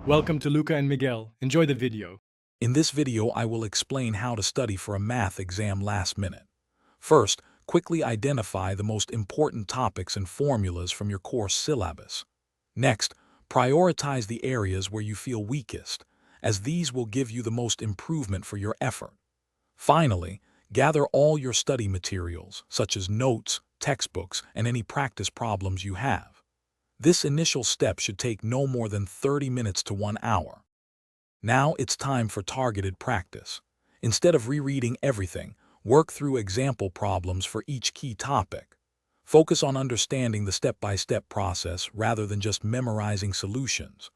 Welcome to Luca and Miguel. Enjoy the video. In this video, I will explain how to study for a math exam last minute. First, quickly identify the most important topics and formulas from your course syllabus. Next, prioritize the areas where you feel weakest, as these will give you the most improvement for your effort. Finally, gather all your study materials, such as notes, textbooks, and any practice problems you have. This initial step should take no more than 30 minutes to 1 hour. Now it's time for targeted practice. Instead of rereading everything, work through example problems for each key topic. Focus on understanding the step-by-step process rather than just memorizing solutions.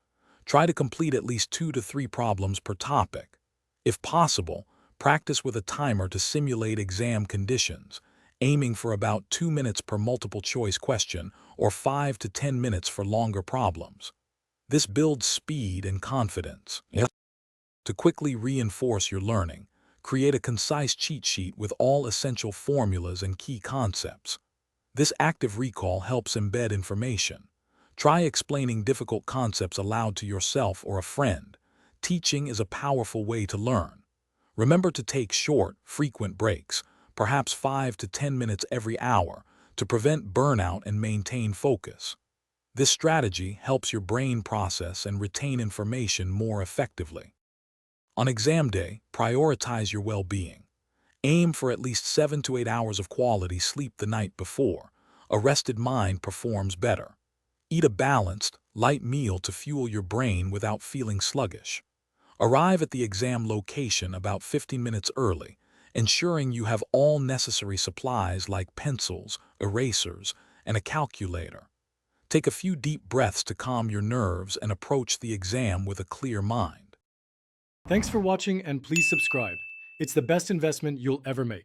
Try to complete at least 2 to 3 problems per topic. If possible, practice with a timer to simulate exam conditions, aiming for about 2 minutes per multiple-choice question or 5 to 10 minutes for longer problems. This builds speed and confidence. To quickly reinforce your learning, create a concise cheat sheet with all essential formulas and key concepts. This active recall helps embed information. Try explaining difficult concepts aloud to yourself or a friend. Teaching is a powerful way to learn. Remember to take short, frequent breaks, perhaps 5 to 10 minutes every hour, to prevent burnout and maintain focus. This strategy helps your brain process and retain information more effectively. On exam day, prioritize your well-being. Aim for at least 7 to 8 hours of quality sleep the night before. A rested mind performs better. Eat a balanced, light meal to fuel your brain without feeling sluggish. Arrive at the exam location about 15 minutes early, ensuring you have all necessary supplies like pencils, erasers, and a calculator. Take a few deep breaths to calm your nerves and approach the exam with a clear mind. Thanks for watching and please subscribe. It's the best investment you'll ever make.